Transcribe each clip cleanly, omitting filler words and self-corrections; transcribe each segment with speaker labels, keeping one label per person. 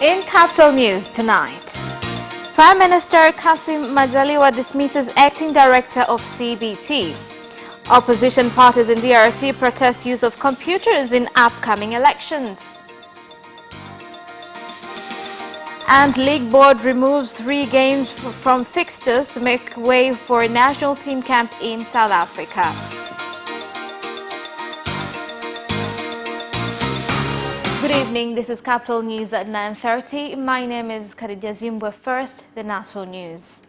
Speaker 1: In Capital News tonight, Prime Minister Kassim Majaliwa dismisses acting director of CBT. Opposition parties in DRC protest use of computers in upcoming elections. And League Board removes 3 games from fixtures to make way for a national team camp in South Africa. Good evening, this is Capital News at 9:30. My name is Khadija Zimbwe. First, the national news.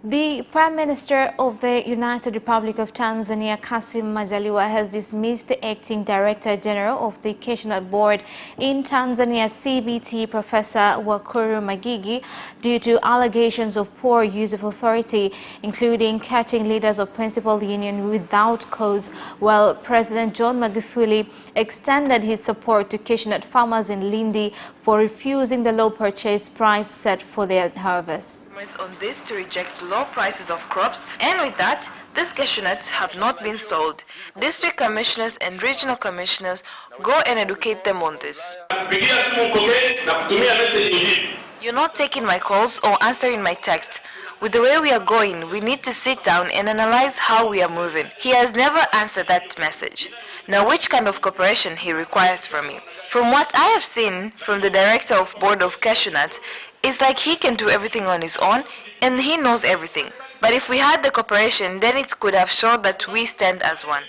Speaker 1: The Prime Minister of the United Republic of Tanzania, Kassim Majaliwa, has dismissed the Acting Director General of the Capitaltvtz Board in Tanzania, CBT, Professor Wakuru Magigi, due to allegations of poor use of authority, including catching leaders of principal union without cause, while President John Magufuli extended his support to Capitaltvtz farmers in Lindi for refusing the low purchase price set for their harvest.
Speaker 2: On this to reject low prices of crops, and with that, these cashew nuts have not been sold. District commissioners and regional commissioners go and educate them on this. You're not taking my calls or answering my text. With the way we are going, we need to sit down and analyze how we are moving. He has never answered that message. Now, which kind of cooperation he requires from me? From what I have seen from the director of board of cashew nuts, it's like he can do everything on his own and he knows everything. But if we had the cooperation, then it could have shown that we stand as one.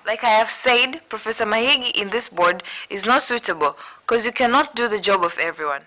Speaker 2: Like I have said, Professor Mahigi in this board is not suitable because you cannot do the job of everyone.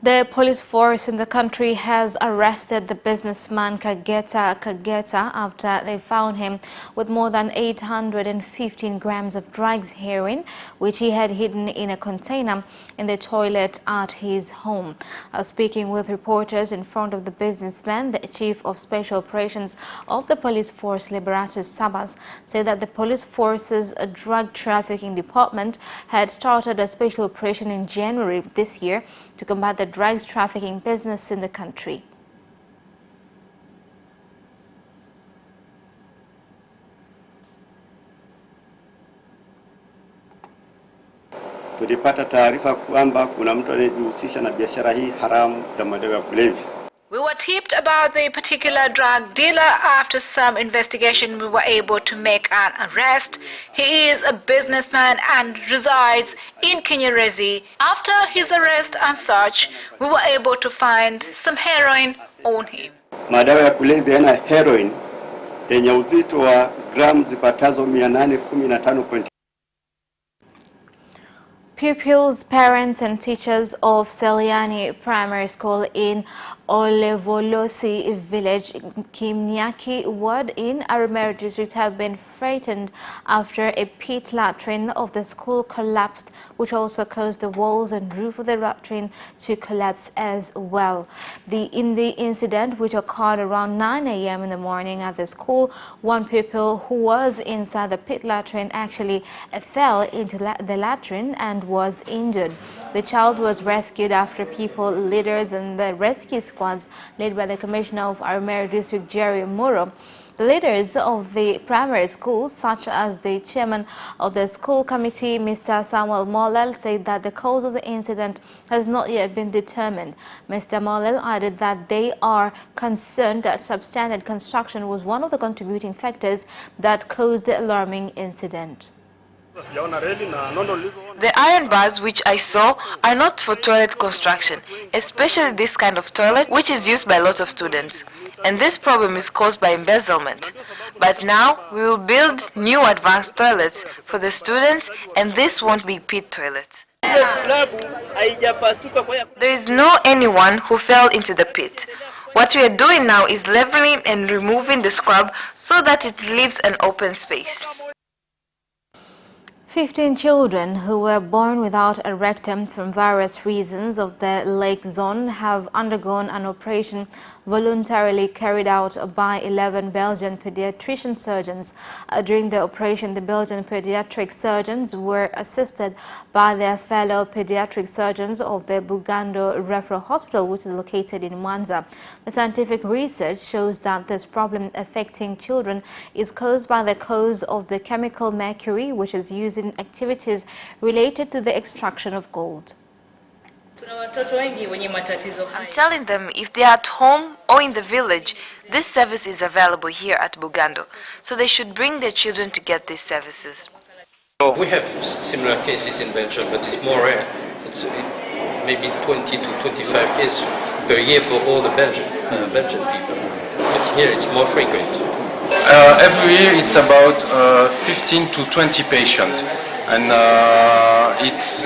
Speaker 1: The police force in the country has arrested the businessman Kageta after they found him with more than 815 grams of drugs heroin, which he had hidden in a container in the toilet at his home. Speaking with reporters in front of the businessman, the chief of special operations of the police force, Liberatus Sabas, said that the police force's drug trafficking department had started a special operation in January this year to combat the drugs trafficking business in the country.
Speaker 3: Tulipata taarifa kwamba kuna mtu anayejihusisha na biashara hii haramu ya madawa ya kulevya.
Speaker 4: We were tipped about the particular drug dealer. After some investigation, we were able to make an arrest. He is a businessman and resides in Kinyerezi. After his arrest and such, we were able to find some heroin on him.
Speaker 3: Madawa ya kulevya yana heroin yenye uzito wa gramu zipatazo 815.
Speaker 1: Pupils, parents and teachers of Seliani Primary School in Olevolosi village, Kimnyaki ward in Arumeru district have been frightened after a pit latrine of the school collapsed, which also caused the walls and roof of the latrine to collapse as well. In the incident, which occurred around 9 a.m. in the morning at the school, one pupil who was inside the pit latrine actually fell into the latrine and was injured. The child was rescued after people, leaders and the rescue squads led by the Commissioner of Arumeru District, Jerry Muro. The leaders of the primary schools, such as the chairman of the school committee, Mr. Samuel Molel, said that the cause of the incident has not yet been determined. Mr. Molel added that they are concerned that substandard construction was one of the contributing factors that caused the alarming incident.
Speaker 2: The iron bars which I saw are not for toilet construction, especially this kind of toilet which is used by lots of students. And this problem is caused by embezzlement. But now we will build new advanced toilets for the students, and this won't be pit toilets. There is no anyone who fell into the pit. What we are doing now is leveling and removing the scrub so that it leaves an open space.
Speaker 1: 15 children who were born without a rectum from various reasons of the lake zone have undergone an operation voluntarily carried out by 11 Belgian pediatrician surgeons. During the operation, the Belgian pediatric surgeons were assisted by their fellow pediatric surgeons of the Bugando Referral Hospital, which is located in Mwanza. The scientific research shows that this problem affecting children is caused by the cause of the chemical mercury, which is used in in activities related to the extraction of gold.
Speaker 2: I'm telling them if they are at home or in the village, this service is available here at Bugando, so they should bring their children to get these services.
Speaker 5: We have similar cases in Belgium, but it's more rare. It's maybe 20 to 25 cases per year for all the Belgian people. But here it's more frequent.
Speaker 6: Every year it's about 15 to 20 patients, and it's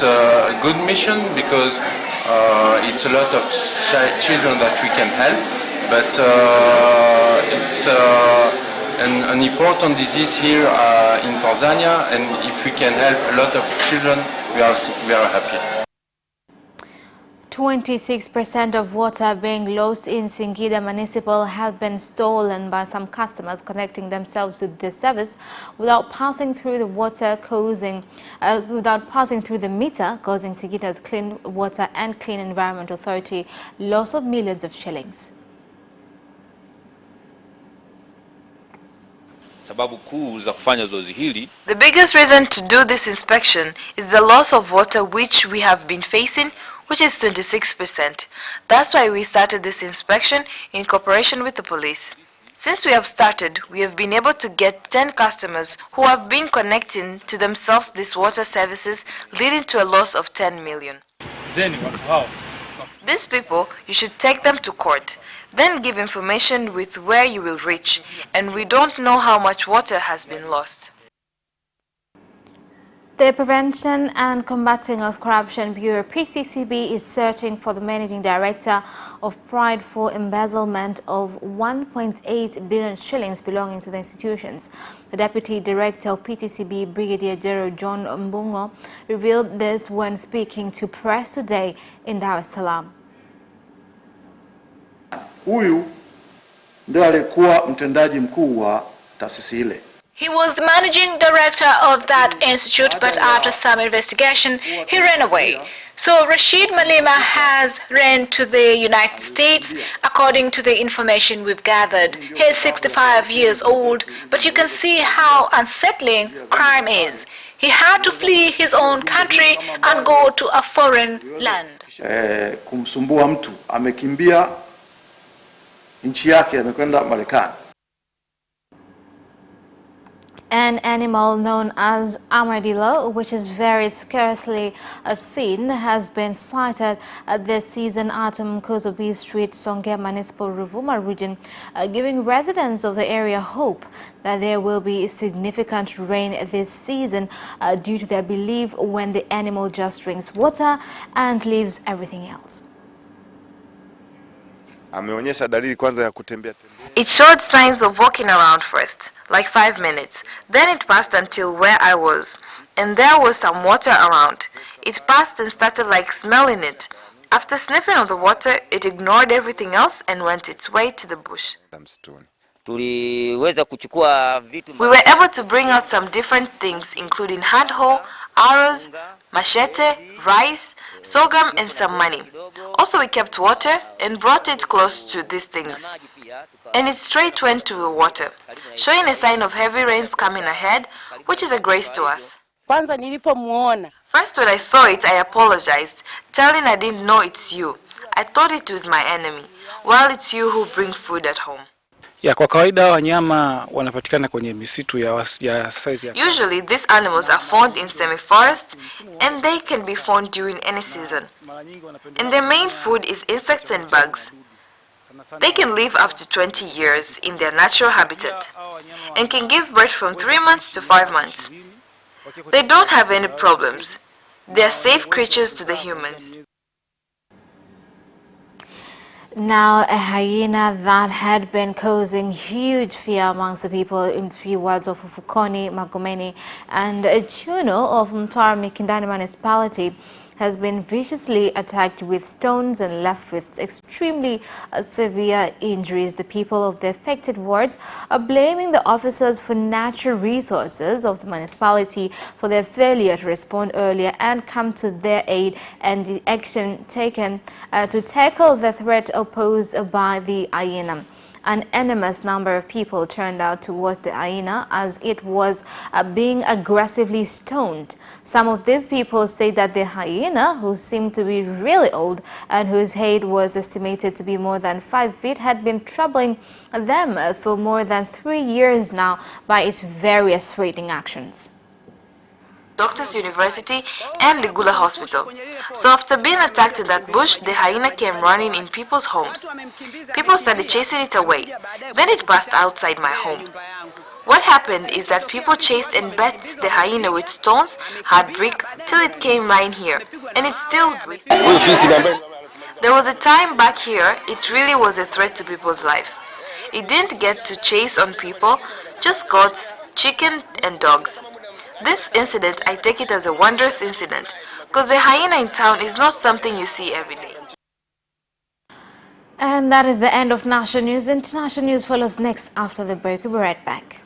Speaker 6: a good mission because it's a lot of children that we can help, but it's an important disease here in Tanzania, and if we can help a lot of children, we are happy.
Speaker 1: 26% of water being lost in Singida Municipal have been stolen by some customers connecting themselves to this service without passing through the meter, causing Singida's Clean Water and Clean Environment Authority loss of millions of shillings.
Speaker 2: The biggest reason to do this inspection is the loss of water which we have been facing, which is 26%. That's why we started this inspection in cooperation with the police. Since we have started, we have been able to get 10 customers who have been connecting to themselves these water services, leading to a loss of 10 million. These people, you should take them to court, then give information with where you will reach, and we don't know how much water has been lost.
Speaker 1: The Prevention and Combating of Corruption Bureau (PCCB) is searching for the managing director of Pride for embezzlement of 1.8 billion shillings belonging to the institutions. The Deputy Director of PCCB, Brigadier General John Mbungo, revealed this when speaking to press today in Dar es Salaam.
Speaker 7: Huyu ndiye alikuwa mtendaji mkuu wa taasisi ile.
Speaker 4: He was the managing director of that institute, but after some investigation, he ran away. So Rashid Malema has ran to the United States, according to the information we've gathered. He is 65 years old, but you can see how unsettling crime is. He had to flee his own country and go to a foreign land.
Speaker 7: Kumsumbua mtu, amekimbia nchi yake, amekwenda Marekani.
Speaker 1: An animal known as armadillo, which is very scarcely seen, has been sighted this season at Mkozo B Street, Songea Municipal, Ruvuma region, giving residents of the area hope that there will be significant rain this season due to their belief when the animal just drinks water and leaves everything else.
Speaker 2: It showed signs of walking around first, like 5 minutes. Then it passed until where I was, and there was some water around. It passed and started like smelling it. After sniffing on the water, it ignored everything else and went its way to the bush. We were able to bring out some different things, including handhole, arrows, machete, rice, sorghum, and some money. Also, we kept water and brought it close to these things. And it straight went to the water, showing a sign of heavy rains coming ahead, which is a grace to us. First, when I saw it, I apologized, telling I didn't know it's you. I thought it was my enemy, while it's you who bring food at home.
Speaker 8: Kwa kawaida wanyama wanapatikana kwenye misitu ya size ya.
Speaker 2: Usually these animals are found in semi-forests, and they can be found during any season. And their main food is insects and bugs. They can live up to 20 years in their natural habitat and can give birth from 3 months to 5 months. They don't have any problems. They are safe creatures to the humans.
Speaker 1: Now, a hyena that had been causing huge fear amongst the people in 3 wards of Ufukoni, Magomeni, and Chuno of Mtwara Mikindani municipality has been viciously attacked with stones and left with extremely severe injuries. The people of the affected wards are blaming the officers for natural resources of the municipality for their failure to respond earlier and come to their aid, and the action taken to tackle the threat posed by the hyena. an enormous number of people turned out towards the hyena as it was being aggressively stoned. Some of these people say that the hyena, who seemed to be really old and whose height was estimated to be more than 5 feet, had been troubling them for more than 3 years now by its various threatening actions.
Speaker 2: Doctors University and Ligula Hospital. So after being attacked in that bush, the hyena came running in people's homes. People started chasing it away. Then it passed outside my home. What happened is that people chased and bet the hyena with stones, hard brick, till it came lying here, and it's still breathing. There was a time back here, it really was a threat to people's lives. It didn't get to chase on people, just goats, chicken and dogs. This incident, I take it as a wondrous incident, because the hyena in town is not something you see every day.
Speaker 1: And that is the end of national news. International news follows next after the break. We'll be right back.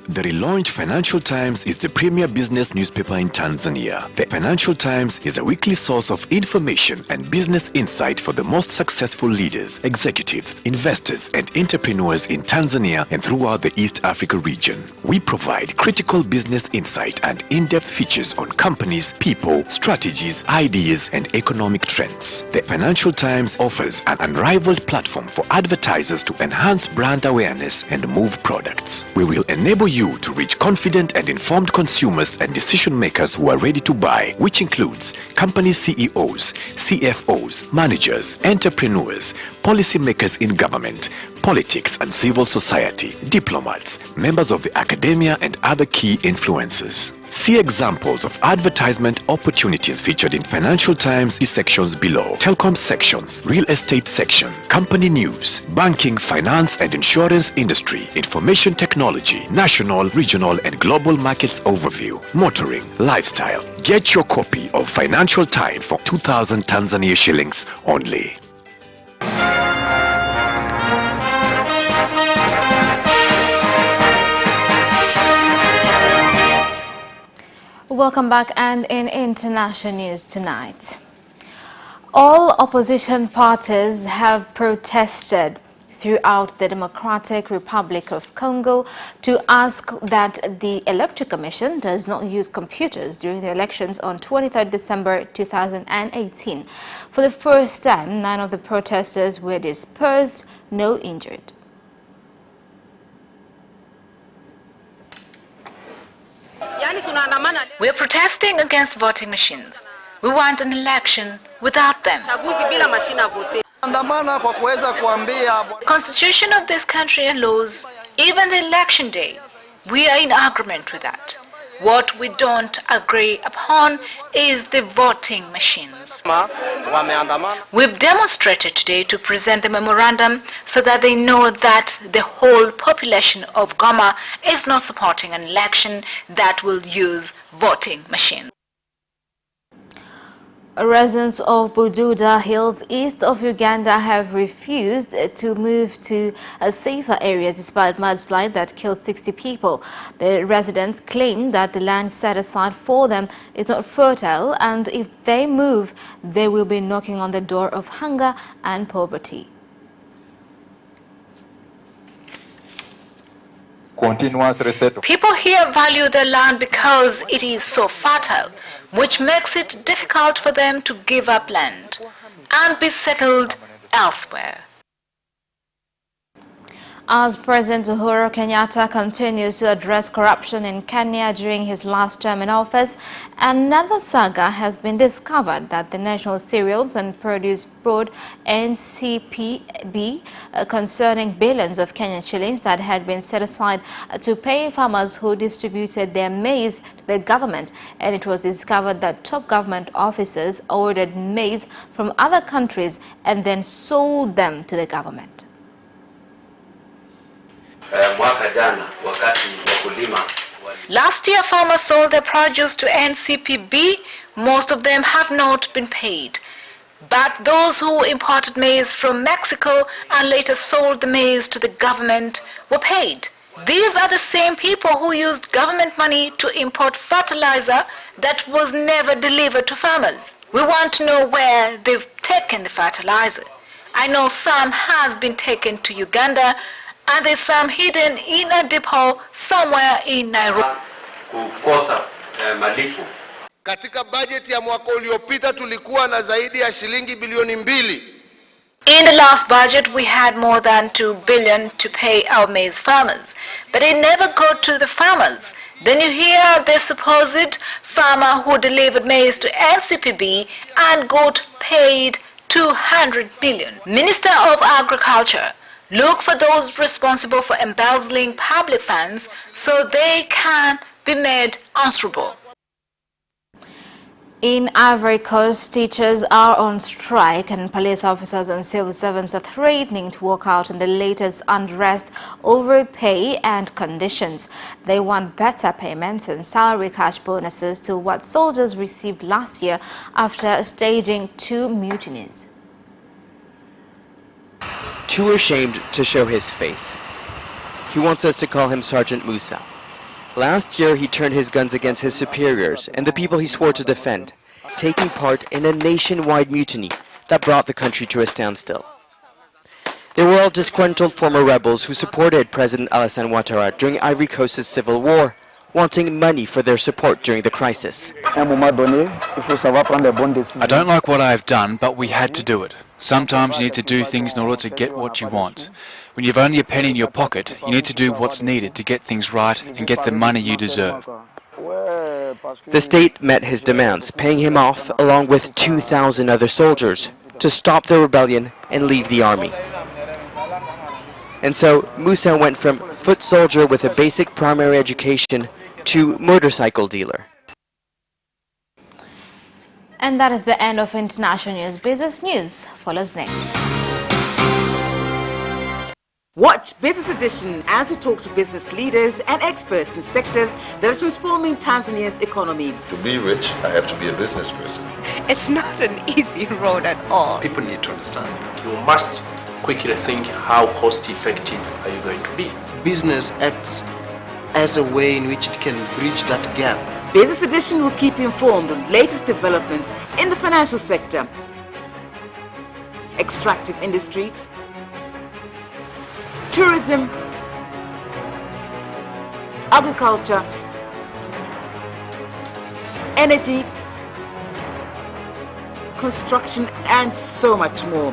Speaker 9: The relaunched Financial Times is the premier business newspaper in Tanzania. The Financial Times is a weekly source of information and business insight for the most successful leaders, executives, investors, and entrepreneurs in Tanzania and throughout the East Africa region. We provide critical business insight and in-depth features on companies, people, strategies, ideas, and economic trends. The Financial Times offers an unrivaled platform for advertisers to enhance brand awareness and move products. We will enable you to reach confident and informed consumers and decision makers who are ready to buy, which includes company CEOs, CFOs, managers, entrepreneurs, policymakers in government, politics and civil society, diplomats, members of the academia and other key influencers. See examples of advertisement opportunities featured in Financial Times sections below. Telecom sections, real estate section, company news, banking, finance and insurance industry, information technology, national, regional and global markets overview, motoring, lifestyle. Get your copy of Financial Times for 2,000 Tanzania shillings only.
Speaker 1: Welcome back, and in international news tonight, all opposition parties have protested throughout the Democratic Republic of Congo to ask that the Electoral Commission does not use computers during the elections on 23rd December 2018. For the first time, none of the protesters were dispersed, no injured.
Speaker 4: We're protesting against voting machines. We want an election without them. The constitution of this country and laws, even the election day, we are in agreement with that. What we don't agree upon is the voting machines. We've demonstrated today to present the memorandum so that they know that the whole population of Goma is not supporting an election that will use voting machines.
Speaker 1: Residents of Bududa Hills east of Uganda have refused to move to safer areas despite mudslide that killed 60 people. The residents claim that the land set aside for them is not fertile, and if they move, they will be knocking on the door of hunger and poverty.
Speaker 4: People here value their land because it is so fertile, which makes it difficult for them to give up land and be settled elsewhere.
Speaker 1: As President Uhuru Kenyatta continues to address corruption in Kenya during his last term in office, another saga has been discovered that the National Cereals and Produce Board NCPB concerning billions of Kenyan shillings that had been set aside to pay farmers who distributed their maize to the government, and it was discovered that top government officers ordered maize from other countries and then sold them to the government.
Speaker 4: Last year, farmers sold their produce to NCPB. Most of them have not been paid. But those who imported maize from Mexico and later sold the maize to the government were paid. These are the same people who used government money to import fertilizer that was never delivered to farmers. We want to know where they've taken the fertilizer. I know some has been taken to Uganda and there's some hidden in a depot somewhere in Nairobi.
Speaker 10: Katika budget ya mwaka uliopita tulikuwa na zaidi ya shilingi bilioni 2.
Speaker 4: In the last budget, we had more than 2 billion to pay our maize farmers, but it never got to the farmers. Then you hear the supposed farmer who delivered maize to NCPB and got paid 200 million. Minister of Agriculture, look for those responsible for embezzling public funds so they can be made answerable.
Speaker 1: In Ivory Coast, teachers are on strike and police officers and civil servants are threatening to walk out in the latest unrest over pay and conditions. They want better payments and salary cash bonuses to what soldiers received last year after staging 2 mutinies.
Speaker 11: Too ashamed to show his face. He wants us to call him Sergeant Musa. Last year, he turned his guns against his superiors and the people he swore to defend, taking part in a nationwide mutiny that brought the country to a standstill. They were all disgruntled former rebels who supported President Alassane Ouattara during Ivory Coast's civil war, wanting money for their support during the crisis.
Speaker 12: I don't like what I have done, but we had to do it. Sometimes you need to do things in order to get what you want. When you've only a penny in your pocket, you need to do what's needed to get things right and get the money you deserve.
Speaker 11: The state met his demands, paying him off along with 2,000 other soldiers to stop the rebellion and leave the army. And so Musa went from foot soldier with a basic primary education to motorcycle dealer.
Speaker 1: And that is the end of International News. Business News follows next.
Speaker 13: Watch Business Edition as we talk to business leaders and experts in sectors that are transforming Tanzania's economy.
Speaker 14: To be rich, I have to be a business person.
Speaker 15: It's not an easy road at all.
Speaker 16: People need to understand. You must quickly think, how cost effective are you going to be?
Speaker 17: Business acts as a way in which it can bridge that gap.
Speaker 13: Business Edition will keep you informed on latest developments in the financial sector, extractive industry, tourism, agriculture, energy, construction, and so much more.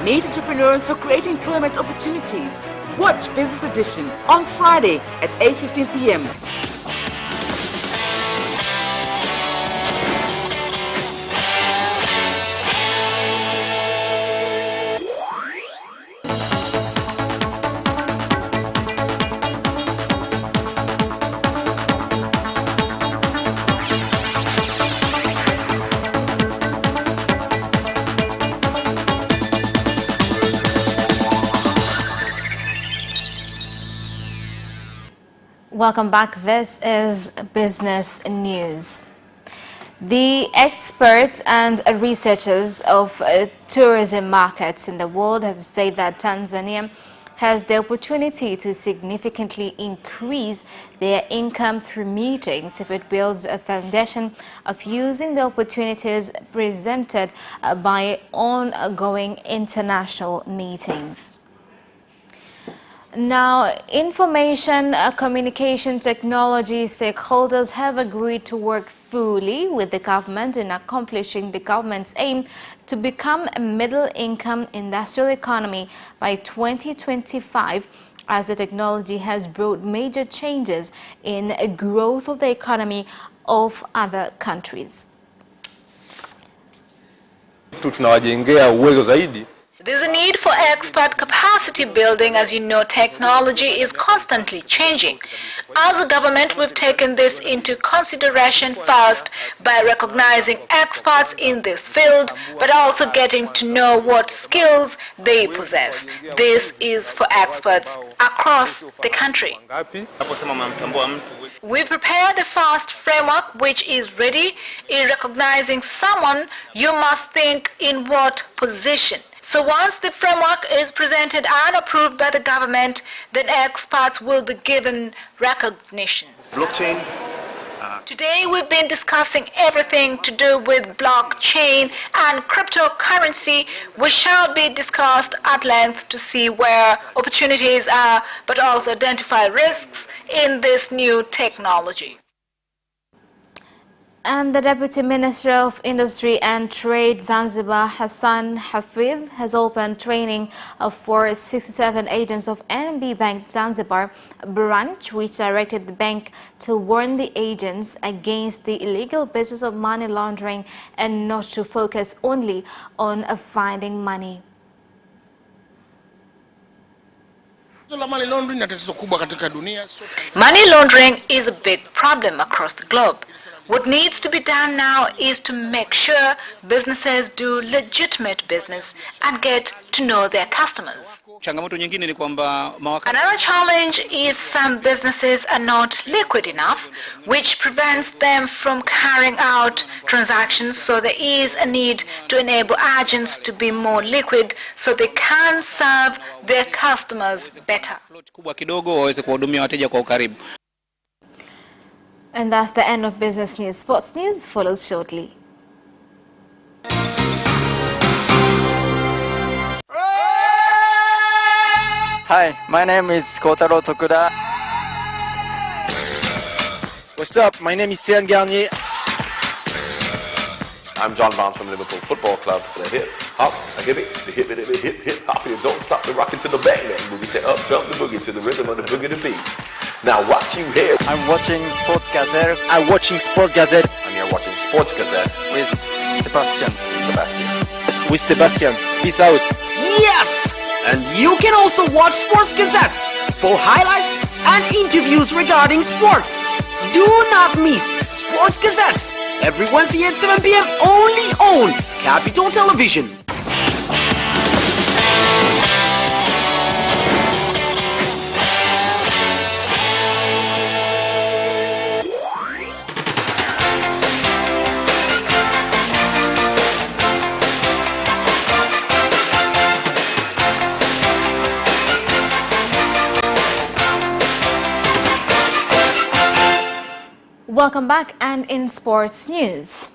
Speaker 13: Meet entrepreneurs who create employment opportunities. Watch Business Edition on Friday at 8:15 p.m.
Speaker 1: Welcome back. This is Business News. The experts and researchers of tourism markets in the world have said that Tanzania has the opportunity to significantly increase their income through meetings if it builds a foundation of using the opportunities presented by ongoing international meetings. Now, information communication technology stakeholders have agreed to work fully with the government in accomplishing the government's aim to become a middle-income industrial economy by 2025, as the technology has brought major changes in the growth of the economy of other countries.
Speaker 18: Tunawajengea uwezo zaidi.
Speaker 4: There's a need for expert capacity building. As you know, technology is constantly changing. As a government, we've taken this into consideration first by recognizing experts in this field, but also getting to know what skills they possess. This is for experts across the country. We prepare the first framework, which is ready. In recognizing someone, you must think in what position. So once the framework is presented and approved by the government, then experts will be given recognition.
Speaker 19: Blockchain.
Speaker 4: Today we've been discussing everything to do with blockchain and cryptocurrency, which shall be discussed at length to see where opportunities are, but also identify risks in this new technology.
Speaker 1: And the Deputy Minister of Industry and Trade, Zanzibar, Hassan Hafidh, has opened training for 67 agents of NMB Bank Zanzibar branch, which directed the bank to warn the agents against the illegal business of money laundering and not to focus only on finding money.
Speaker 4: Money laundering is a big problem across the globe. What needs to be done now is to make sure businesses do legitimate business and get to know their customers. Another challenge is some businesses are not liquid enough, which prevents them from carrying out transactions, so there is a need to enable agents to be more liquid so they can serve their customers better.
Speaker 1: And that's the end of business news. Sports news follows shortly.
Speaker 20: Hi, my name is Kotaro Tokuda.
Speaker 21: What's up? My name is Sean Garnier.
Speaker 14: I'm John Barnes from Liverpool Football Club. The hip, hop, a hip it, the hip, hip, hop, you don't stop the rockin' to the bang, bang, boogie, say up, jump the boogie to the rhythm of the boogie to beat. Now what you hear?
Speaker 20: I'm watching Sports Gazette.
Speaker 21: I'm watching Sport Gazette.
Speaker 14: I'm here watching Sports Gazette.
Speaker 20: With Sebastian.
Speaker 21: With Sebastian. Peace out.
Speaker 22: Yes! And you can also watch Sports Gazette for highlights and interviews regarding sports. Do not miss Sports Gazette every Wednesday at 7 p.m. only on Capital Television.
Speaker 1: Welcome back, and in sports news.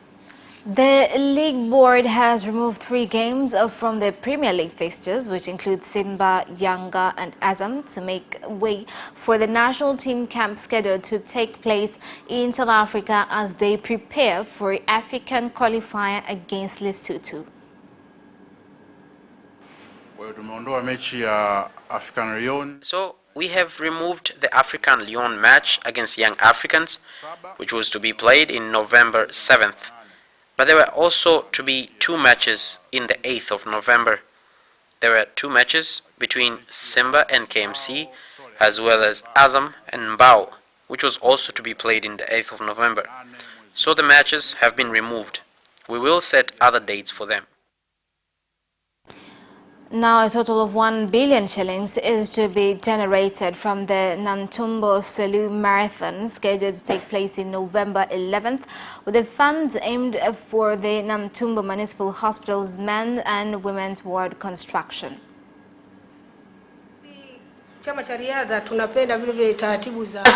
Speaker 1: The league board has removed 3 games from the Premier League fixtures, which include Simba, Yanga and Azam, to make way for the national team camp scheduled to take place in South Africa as they prepare for African qualifier against Lesotho.
Speaker 23: So we have removed the African Lyon match against Young Africans, which was to be played in November 7th. But there were also to be 2 matches in the 8th of November. There were 2 matches between Simba and KMC, as well as Azam and Mbao, which was also to be played in the 8th of November. So the matches have been removed. We will set other dates for them.
Speaker 1: Now a total of 1 billion shillings is to be generated from the Namtumbo Selu Marathon, scheduled to take place in November 11th, with the funds aimed for the Namtumbo Municipal Hospital's men's and women's ward construction.
Speaker 4: As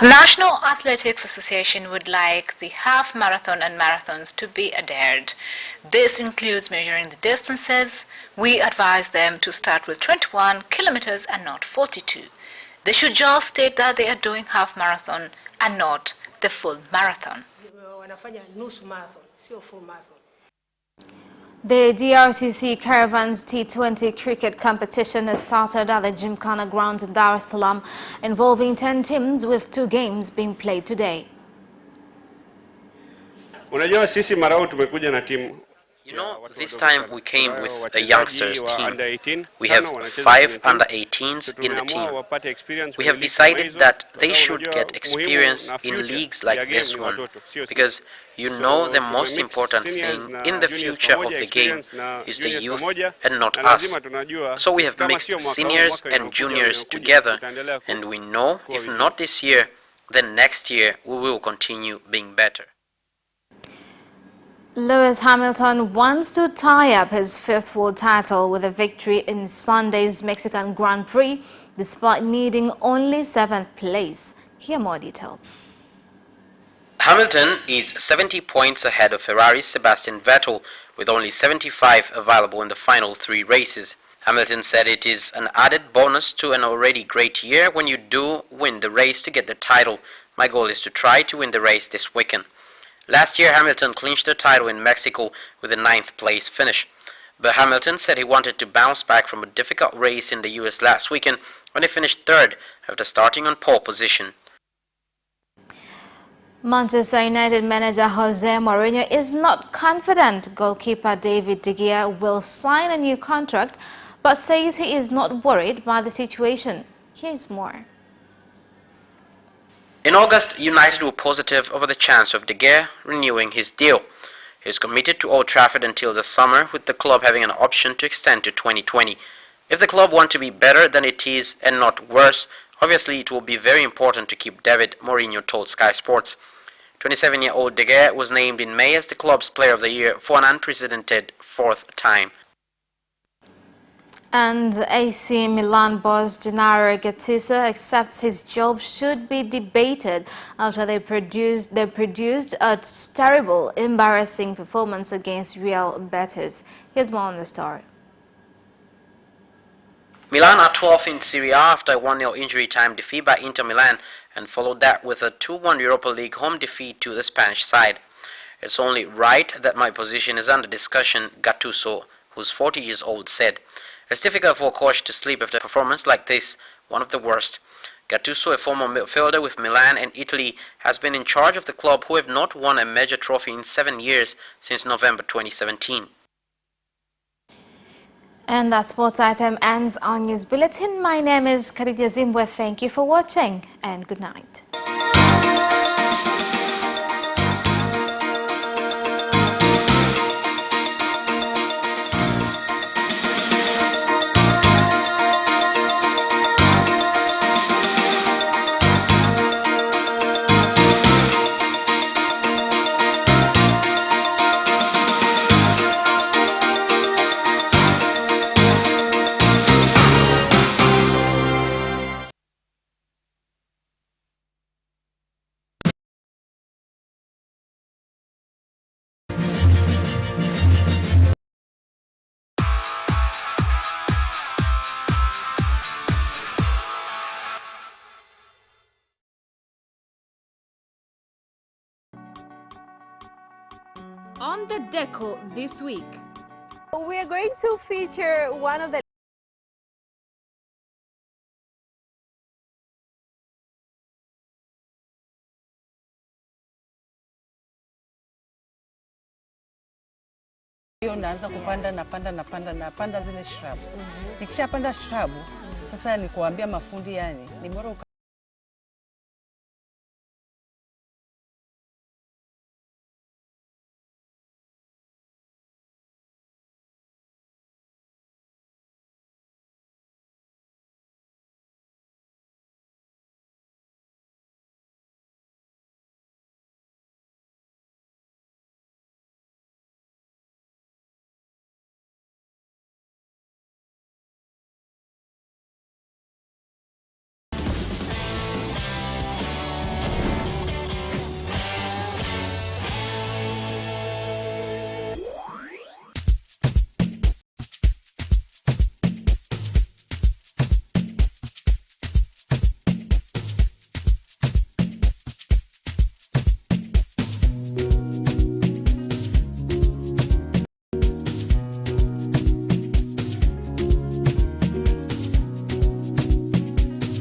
Speaker 4: National Athletics Association would like the half marathon and marathons to be adhered. This includes measuring the distances. We advise them to start with 21 kilometers and not 42. They should just state that they are doing half marathon and not the full marathon.
Speaker 1: The DRCC Caravans T20 cricket competition has started at the Gymkhana grounds in Dar es Salaam, involving 10 teams with 2 games being played today.
Speaker 23: You know, this time we came with a youngsters team. We have 5 under-18s in the team. We have decided that they should get experience in leagues like this one, because you know the most important thing in the future of the game is the youth and not us. So we have mixed seniors and juniors together, and we know if not this year, then next year we will continue being better.
Speaker 1: Lewis Hamilton wants to tie up his 5th world title with a victory in Sunday's Mexican Grand Prix, despite needing only 7th place. Here are more details.
Speaker 23: Hamilton is 70 points ahead of Ferrari's Sebastian Vettel, with only 75 available in the final 3 races. Hamilton said it is an added bonus to an already great year when you do win the race to get the title. My goal is to try to win the race this weekend. Last year, Hamilton clinched the title in Mexico with a 9th place finish. But Hamilton said he wanted to bounce back from a difficult race in the US last weekend when he finished 3rd after starting on pole position.
Speaker 1: Manchester United manager Jose Mourinho is not confident goalkeeper David De Gea will sign a new contract, but says he is not worried by the situation. Here's more.
Speaker 23: In August, United were positive over the chance of De Gea renewing his deal. He is committed to Old Trafford until the summer, with the club having an option to extend to 2020. If the club want to be better than it is and not worse, obviously it will be very important to keep David, Mourinho told Sky Sports. 27-year-old De Gea was named in May as the club's Player of the Year for an unprecedented 4th time.
Speaker 1: And AC Milan boss Gennaro Gattuso accepts his job should be debated after they produced a terrible, embarrassing performance against Real Betis. Here's more on the story.
Speaker 23: Milan are 12th in Serie A after a 1-0 injury time defeat by Inter Milan, and followed that with a 2-1 Europa League home defeat to the Spanish side. It's only right that my position is under discussion, Gattuso, who's 40 years old, said. It's difficult for a coach to sleep after a performance like this, one of the worst. Gattuso, a former midfielder with Milan and Italy, has been in charge of the club, who have not won a major trophy in 7 years since November 2017.
Speaker 1: And that sports item ends our news bulletin. My name is Khadija Zimbwe. Thank you for watching and good night. On the deco this week,
Speaker 3: we're going to feature one of the
Speaker 5: naanza kupanda napanda zile shrub. Nikishapanda shrub, sasa ni kuambia mafundi yani ni bora